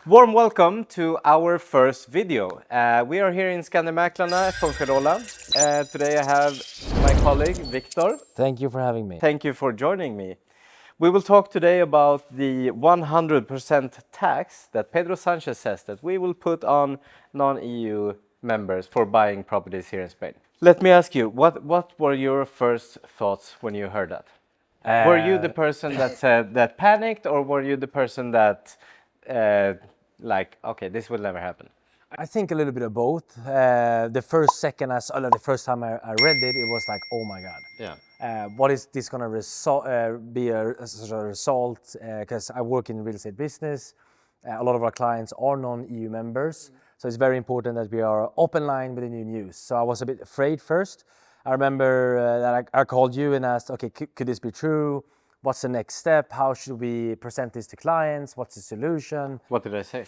Warm welcome to our first video. We are here in Skandiamäklarna Costa del Sol. Today I have my colleague Viktor. Thank you for having me. Thank you for joining me. We will talk today about the 100% tax that Pedro Sanchez says that we will put on non-EU members for buying properties here in Spain. Let me ask you, what were your first thoughts when you heard that? Were you the person that said that panicked, or were you the person that okay, this will never happen? I think a little bit of both. The first time I read it, it was like, oh my God. Yeah. What is this going to be as a result? Because I work in the real estate business. A lot of our clients are non-EU members. So it's very important that we are up in line with the new news. So I was a bit afraid first. I remember that I called you and asked, okay, could this be true? What's the next step? How should we present this to clients? What's the solution? What did I say?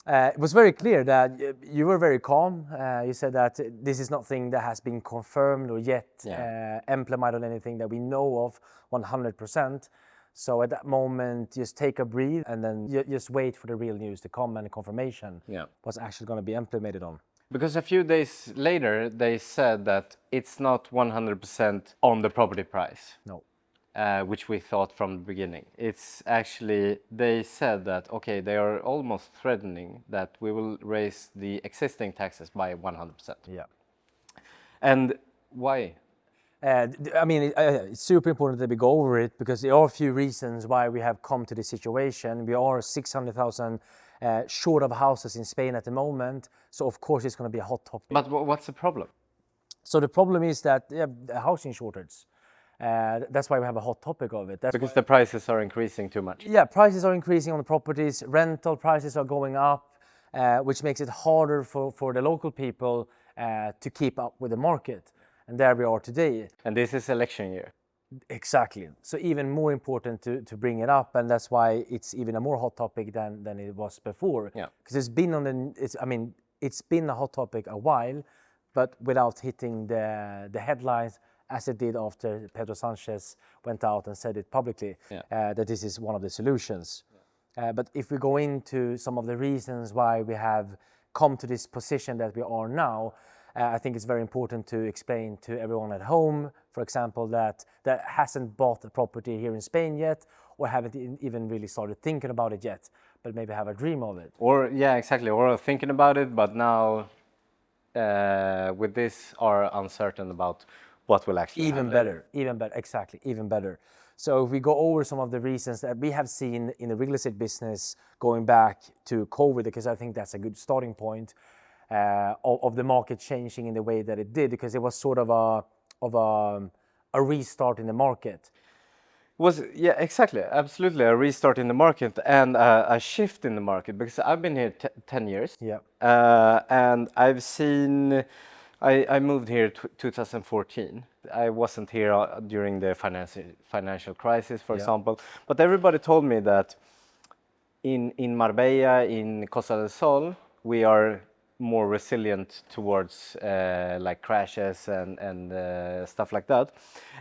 It was very clear that you were very calm. You said that this is nothing that has been confirmed or yet implemented on anything that we know of 100%. So at that moment, just take a breath and then just wait for the real news to come and confirmation what's actually going to be implemented on. Because a few days later, they said that it's not 100% on the property price. No. Which we thought from the beginning. It's actually, they said that, okay, they are almost threatening that we will raise the existing taxes by 100%. Yeah. And why? It's super important that we go over it because there are a few reasons why we have come to this situation. We are 600,000 short of houses in Spain at the moment. So of course it's going to be a hot topic. But what's the problem? So the problem is that the housing shortage. That's why we have a hot topic of it. Because the prices are increasing too much. Yeah, prices are increasing on the properties. Rental prices are going up, which makes it harder for the local people to keep up with the market. And there we are today. And this is election year. Exactly. So even more important to bring it up, and that's why it's even a more hot topic than it was before. Yeah. Because it's been a hot topic a while, but without hitting the headlines as it did after Pedro Sanchez went out and said it publicly, that this is one of the solutions. But if we go into some of the reasons why we have come to this position that we are now, I think it's very important to explain to everyone at home, for example, that hasn't bought a property here in Spain yet, or haven't even really started thinking about it yet, but maybe have a dream of it. Or, yeah, exactly, or thinking about it, but now with this are uncertain about what will actually happen. Even better, exactly, even better. So if we go over some of the reasons that we have seen in the real estate business going back to COVID, because I think that's a good starting point of the market changing in the way that it did, because it was sort of a restart in the market. Yeah, exactly, absolutely, a restart in the market and a shift in the market, because I've been here 10 years. Yeah. And I've seen, I moved here 2014. I wasn't here during the financial crisis, for example, but everybody told me that in Marbella, in Costa del Sol, we are more resilient towards like crashes and stuff like that.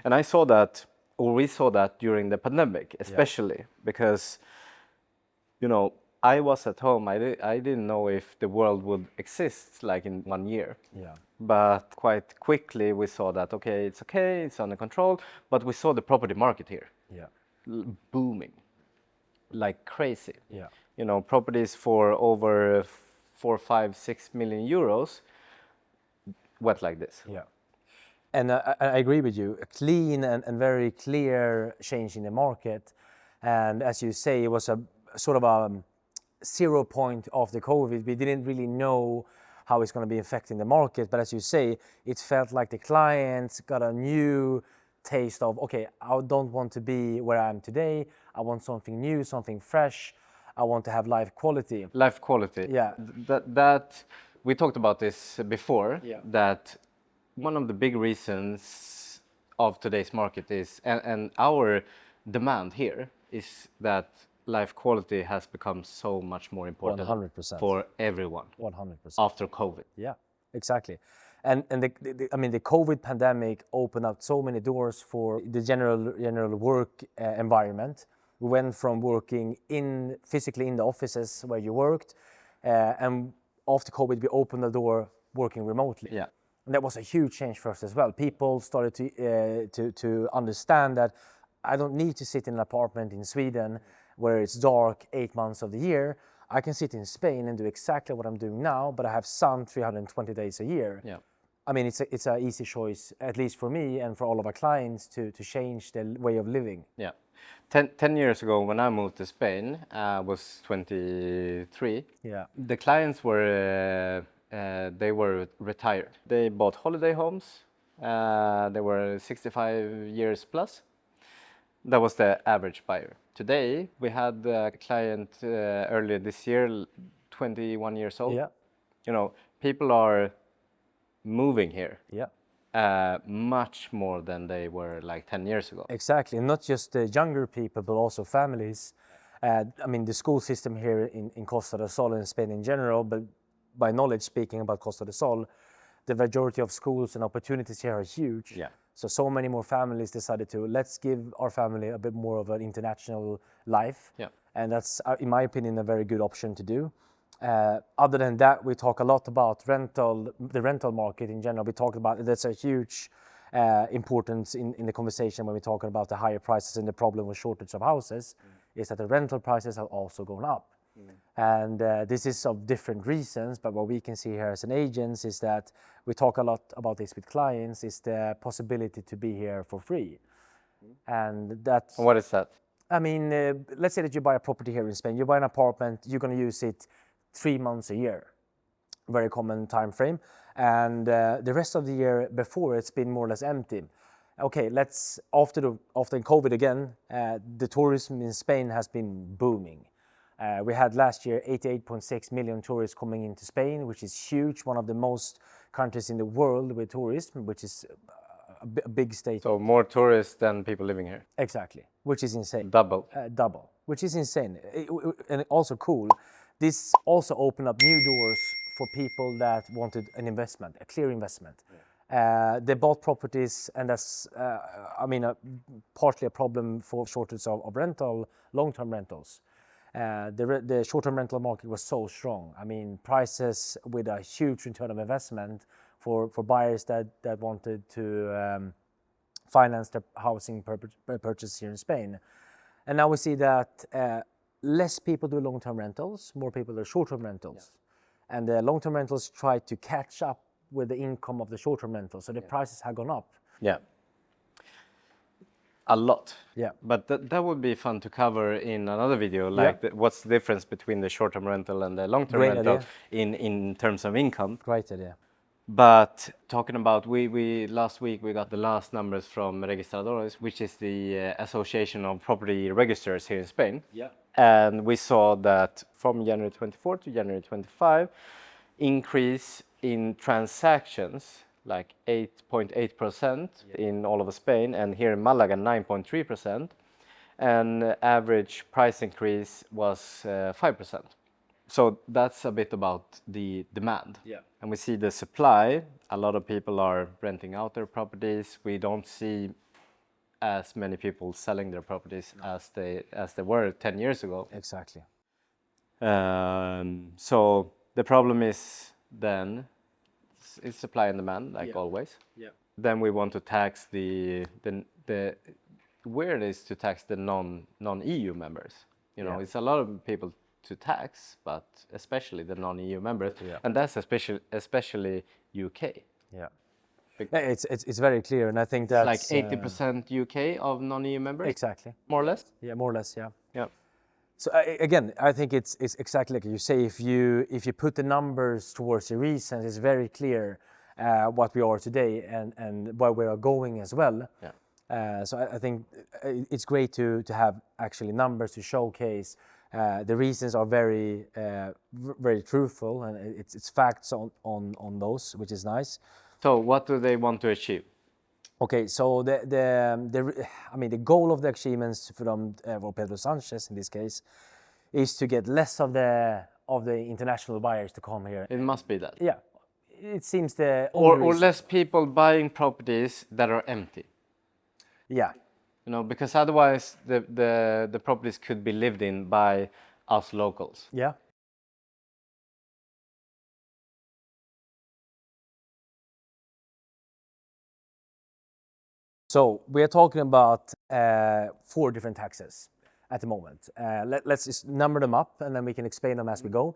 And I saw that, or we saw that during the pandemic, especially because, you know, I was at home. I didn't know if the world would exist like in 1 year. Yeah. But quite quickly we saw that, okay, it's under control. But we saw the property market here booming like crazy. Yeah. You know, properties for over 4, 5, 6 million euros went like this. Yeah. And I agree with you, a clean and very clear change in the market. And as you say, it was a sort of a 0 point after COVID. We didn't really know how it's going to be affecting the market. But as you say, it felt like the clients got a new taste of, okay, I don't want to be where I am today. I want something new, something fresh. I want to have life quality. Life quality. Yeah. That we talked about this before, Yeah. that one of the big reasons of today's market is, and our demand here, is that life quality has become so much more important 100%. for everyone 100%. after COVID. Yeah, exactly. And the COVID pandemic opened up so many doors for the general work environment, We went from working physically in the offices where you worked, and after COVID, we opened the door working remotely. Yeah. And that was a huge change for us as well. People started to understand that I don't need to sit in an apartment in Sweden where it's dark 8 months of the year. I can sit in Spain and do exactly what I'm doing now, but I have sun 320 days a year. Yeah. I mean, it's an easy choice, at least for me and for all of our clients, to change their way of living. Yeah. 10 years ago, when I moved to Spain, I was 23. Yeah. The clients were they were retired. They bought holiday homes. They were 65 years plus. That was the average buyer. Today, we had a client earlier this year, 21 years old. Yeah. You know, people are moving here. Yeah. Much more than they were like 10 years ago. Exactly, and not just the younger people, but also families. I mean, the school system here in Costa del Sol and in Spain in general, but by knowledge speaking about Costa del Sol, the majority of schools and opportunities here are huge. Yeah. So many more families decided to let's give our family a bit more of an international life. Yeah. And that's, in my opinion, a very good option to do. Other than that, we talk a lot about the rental market in general. We talk about that's a huge importance in the conversation when we're talking about the higher prices and the problem with shortage of houses, is that the rental prices have also gone up. And this is of different reasons, but what we can see here as an agent is that we talk a lot about this with clients, is the possibility to be here for free. And that's... What is that? I mean, let's say that you buy a property here in Spain, you buy an apartment, you're going to use it 3 months a year, very common time frame, and the rest of the year before it's been more or less empty. Okay, after COVID again, the tourism in Spain has been booming. We had last year 88.6 million tourists coming into Spain, which is huge, one of the most countries in the world with tourism, which is a big state. So more tourists than people living here. Exactly, which is insane. Double. Double, which is insane. And also cool. This also opened up new doors for people that wanted an investment, a clear investment. Yeah. They bought properties, and that's, partly a problem for shortage of long-term rentals. The short-term rental market was so strong. I mean, prices with a huge return of investment for buyers that wanted to finance their housing purchase here in Spain. And now we see that less people do long-term rentals, more people do short-term rentals. Yeah. And the long-term rentals try to catch up with the income of the short-term rentals, so the prices have gone up. Yeah. A lot. Yeah. But that would be fun to cover in another video, like what's the difference between the short-term rental and the long-term rental in terms of income. Great idea. But talking about, we last week we got the last numbers from Registradores, which is the Association of Property Registrars here in Spain. Yeah. And we saw that from January 24 to January 25, increase in transactions like 8.8% in all of Spain, and here in Malaga 9.3%, and average price increase was 5%. So that's a bit about the demand. Yeah. And we see the supply. A lot of people are renting out their properties. We don't see as many people selling their properties as they were 10 years ago. Exactly. So the problem is then it's supply and demand, like always. Yeah. Then we want to tax the where it is to tax the non-EU members. You know, it's a lot of people to tax, but especially the non-EU members, and that's especially UK. Yeah. It's very clear, and I think that's like 80% UK of non-EU members. Exactly. More or less. Yeah, more or less. Yeah. Yeah. So again, I think it's exactly like you say. If you put the numbers towards the reasons, it's very clear what we are today and where we are going as well. Yeah. So I think it's great to have actually numbers to showcase. The reasons are very very truthful, and it's facts on those, which is nice. So what do they want to achieve? Okay, so the goal of the achievements from Pedro Sanchez in this case is to get less of the international buyers to come here. It must be that. Yeah, it seems the or less people buying properties that are empty. Yeah, You know, because otherwise the properties could be lived in by us locals. Yeah. So we are talking about 4 different taxes at the moment. Let's just number them up and then we can explain them as we go.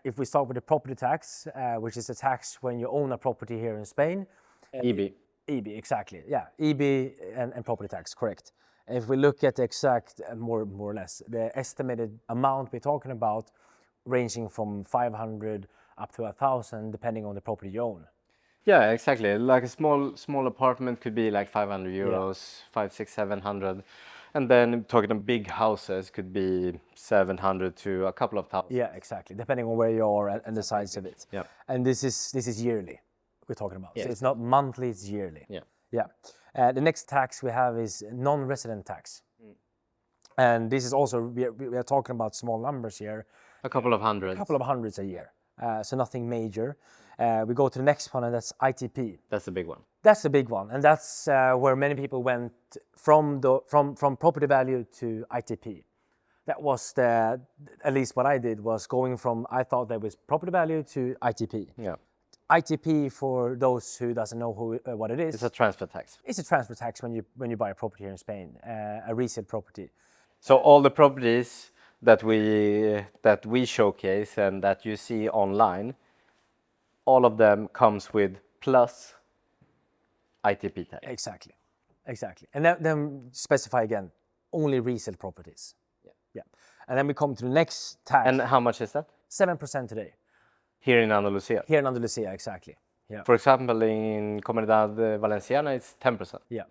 If we start with the property tax, which is a tax when you own a property here in Spain. EB. EB, exactly. Yeah, EB and property tax, correct. If we look at the exact, more or less, the estimated amount we're talking about, ranging from 500 up to 1,000, depending on the property you own. Yeah, exactly. Like a small apartment could be like 500 euros, 5, 6, 700. And then talking about big houses could be 700 to a couple of thousand. Yeah, exactly. Depending on where you are and the size of it. Yeah. And this is yearly we're talking about. Yes. So it's not monthly, it's yearly. Yeah. Yeah. The next tax we have is non-resident tax. And this is also, we are talking about small numbers here. A couple of hundreds. A couple of hundreds a year. So nothing major. We go to the next one, and that's ITP. That's the big one. That's the big one, and that's where many people went from property value to ITP. That was at least what I did, was going from, I thought there was property value to ITP. Yeah. ITP, for those who doesn't know what it is. It's a transfer tax. It's a transfer tax when you buy a property here in Spain, a resale property. So all the properties that we showcase and that you see online, all of them comes with plus ITP tax. Exactly. And then specify again, only resale properties. Yeah. And then we come to the next tax. And how much is that? 7% today. Here in Andalusia. Here in Andalusia, exactly. Yeah. For example, in Comunidad Valenciana, it's 10%. Yeah.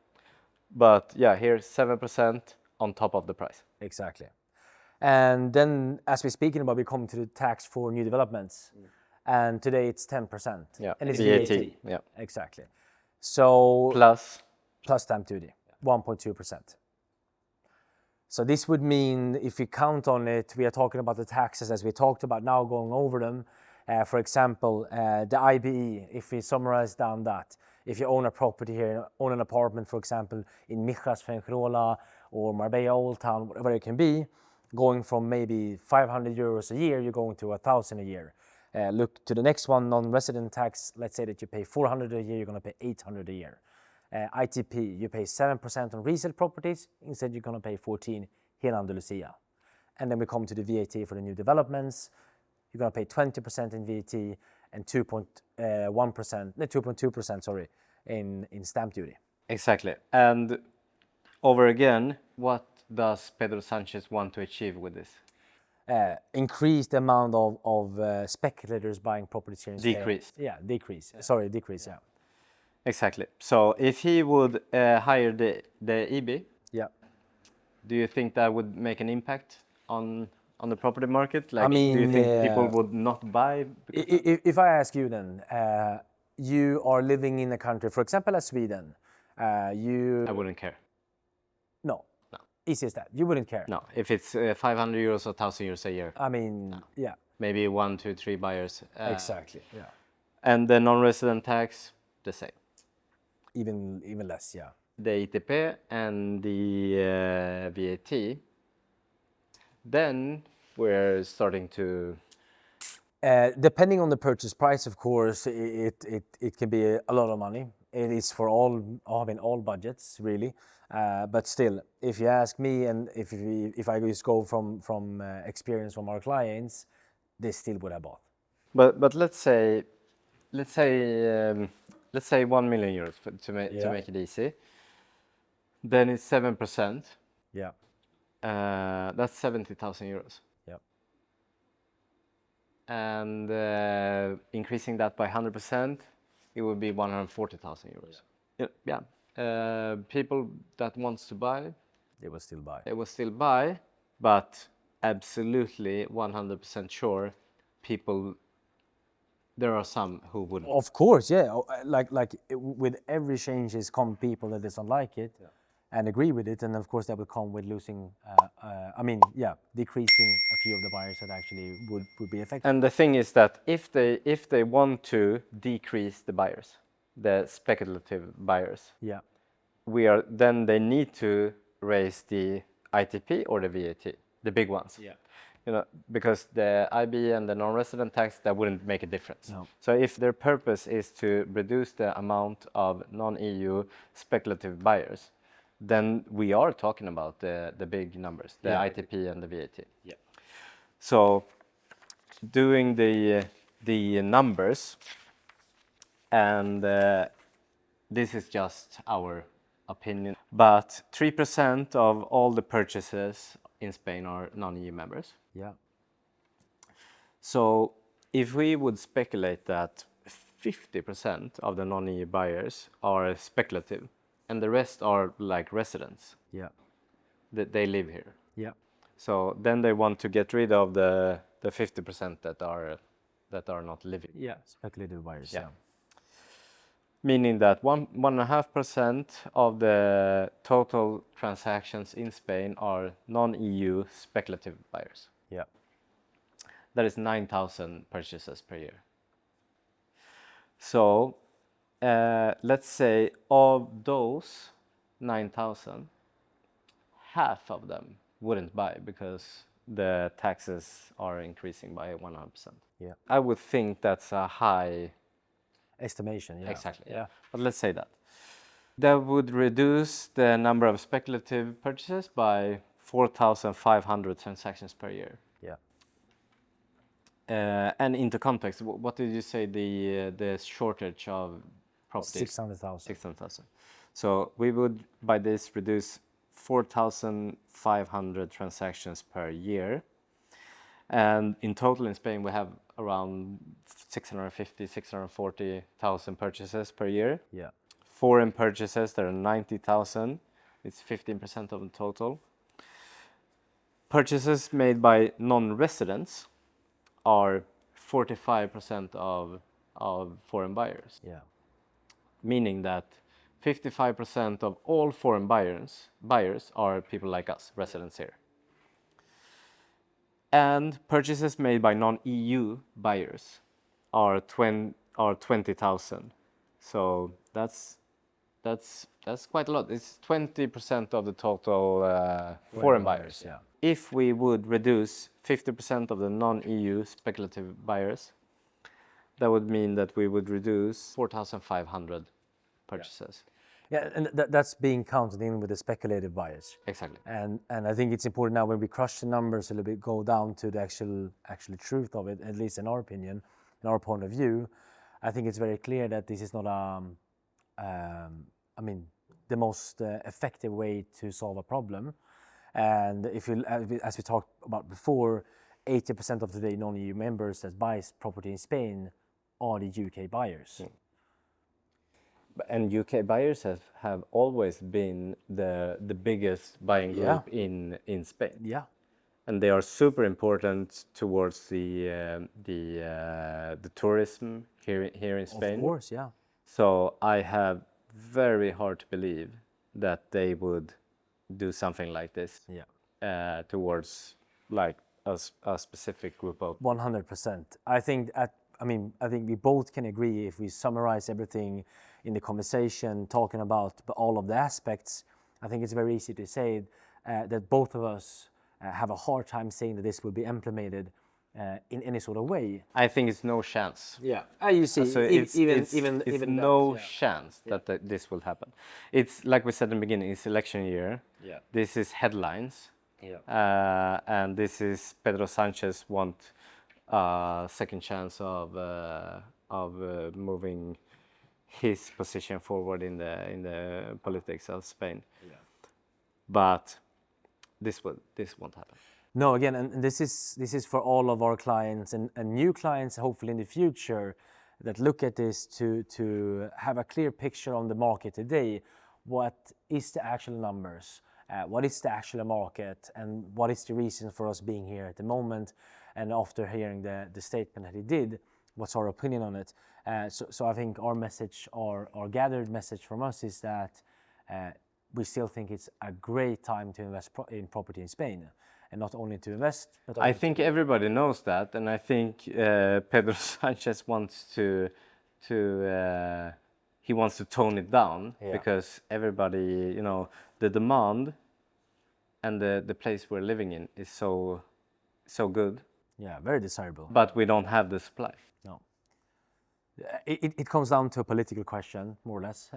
But yeah, here 7% on top of the price. Exactly. And then, as we're speaking about, we come to the tax for new developments. And today it's 10%. Yeah. And it's VAT. Yeah. Exactly. So Plus stamp duty, 1.2%. So this would mean, if we count on it, we are talking about the taxes as we talked about now, going over them. For example, the IBE, if we summarize down that, if you own a property here, own an apartment, for example, in Mijas, Fuengirola, or Marbella, Old Town, whatever it can be, going from maybe 500 euros a year, you're going to 1,000 a year. Look to the next one, non-resident tax. Let's say that you pay 400 a year, you're going to pay 800 a year. ITP, you pay 7% on resale properties. Instead, you're going to pay 14 here in Andalusia. And then we come to the VAT for the new developments. You're going to pay 20% in VAT and 2.2%, sorry, in stamp duty. Exactly. And over again, what does Pedro Sanchez want to achieve with this? Increase the amount of speculators buying properties here in Spain. Decrease. Yeah, decrease. Sorry, decrease, yeah. Exactly. So if he would hire the EB, Yeah. do you think that would make an impact on the property market? Like, I mean, do you think people would not buy? If I ask you then, you are living in a country, for example, as Sweden, I wouldn't care. No. Easy as that. You wouldn't care. No, if it's 500 euros or 1,000 euros a year. I mean, yeah. Maybe 1, 2, 3 buyers. Exactly. Yeah. And the non-resident tax, the same. Even less, yeah. The ITP and the VAT. Then we're starting to. Depending on the purchase price, of course, it can be a lot of money. It is for all budgets, really. But still, if you ask me, and if I just go from experience from our clients, they still would have bought. But let's say 1 million euros to make it easy. Then it's 7%. Yeah. That's 70,000 euros. Yeah. And increasing that by 100%, it would be 140,000 euros. Yeah. People that wants to buy, they will still buy. They will still buy, but absolutely 100% sure, there are some who wouldn't. Of course, yeah. Like with every changes come people that doesn't like it and agree with it, and of course that will come with losing. Decreasing a few of the buyers that actually would be affected. And the thing is that if they want to decrease the buyers, the speculative buyers, then they need to raise the ITP or the VAT, the big ones. Yeah. You know, because the IB and the non-resident tax, that wouldn't make a difference. No. So if their purpose is to reduce the amount of non-EU speculative buyers, then we are talking about the big numbers, the ITP and the VAT. Yeah. So doing the numbers, and this is just our opinion, but 3% of all the purchases in Spain are non-EU members. Yeah. So if we would speculate that 50% of the non-EU buyers are speculative and the rest are like residents, Yeah. that they live here. Yeah. So then they want to get rid of the 50% that are not living. Yeah. Speculative buyers. Yeah. Yeah. Meaning that 1.5% of the total transactions in Spain are non-EU speculative buyers. Yeah. That is 9,000 purchases per year. So let's say of those 9,000, half of them wouldn't buy because the taxes are increasing by 100%. Yeah. I would think that's a high Estimation. Yeah. Exactly. Yeah. But let's say that. That would reduce the number of speculative purchases by 4,500 transactions per year. Yeah. And into context, what did you say the shortage of properties? 600,000. 600,000. So we would, by this, reduce 4,500 transactions per year. And in total in Spain, we have around 650, 640,000 purchases per year. Yeah. Foreign purchases, there are 90,000. It's 15% of the total. Purchases made by non-residents are 45% of foreign buyers. Yeah. Meaning that 55% of all foreign buyers are people like us, residents here. And purchases made by non-EU buyers are 20,000. So that's quite a lot. It's 20% of the total foreign buyers. Yeah. If we would reduce 50% of the non-EU speculative buyers, that would mean that we would reduce 4,500 purchases. Yeah, and that's being counted in with the speculative buyers. Exactly. And I think it's important now when we crush the numbers a little bit, go down to the actual truth of it, at least in our opinion, in our point of view. I think it's very clear that this is not the most effective way to solve a problem. And if you, as we talked about before, 80% of today non-EU members that buys property in Spain are the UK buyers. And UK buyers have always been the biggest buying group in Spain. Yeah. And they are super important towards the tourism here in Spain. Of course, yeah. So I have very hard to believe that they would do something like this. Yeah. Towards like a specific group of 100%. I think we both can agree if we summarize everything in the conversation, talking about all of the aspects. I think it's very easy to say that both of us have a hard time saying that this will be implemented in any sort of way. I think it's no chance. Yeah, you see, So even no that, chance that this will happen. It's like we said in the beginning. It's election year. Yeah. This is headlines. Yeah. And this is Pedro Sanchez want second chance of moving his position forward in the politics of Spain. Yeah. But this won't happen. No, again, and this is for all of our clients and new clients, hopefully in the future, that look at this to have a clear picture on the market today. What is the actual numbers? What is the actual market? And what is the reason for us being here at the moment? And after hearing the statement that he did, what's our opinion on it? So I think our message, our gathered message from us is that we still think it's a great time to invest in property in Spain. And not only to invest, but I think everybody knows that, and I think Pedro Sanchez wants to he wants to tone it down Yeah. because everybody, the demand and the place we're living in is so good, Yeah, very desirable. but we don't have the supply. No. It comes down to a political question, more or less,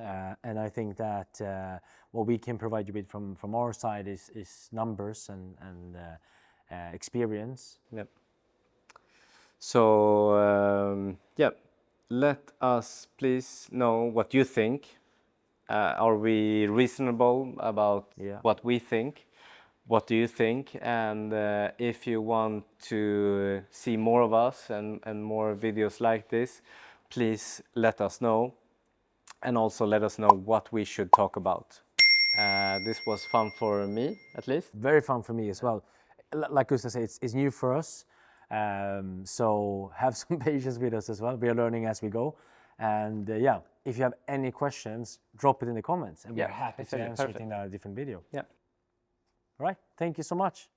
and I think that what we can provide you with from our side is numbers and experience. Yep. So yeah, let us please know what you think. Are we reasonable about what we think? What do you think? And if you want to see more of us and more videos like this, please let us know. And also let us know what we should talk about. This was fun for me, at least. Very fun for me as well. Like Gustav said, it's new for us. So have some patience with us as well. We are learning as we go. And yeah, if you have any questions, drop it in the comments. And we're happy to answer it in a different video. Yeah. All right. Thank you so much.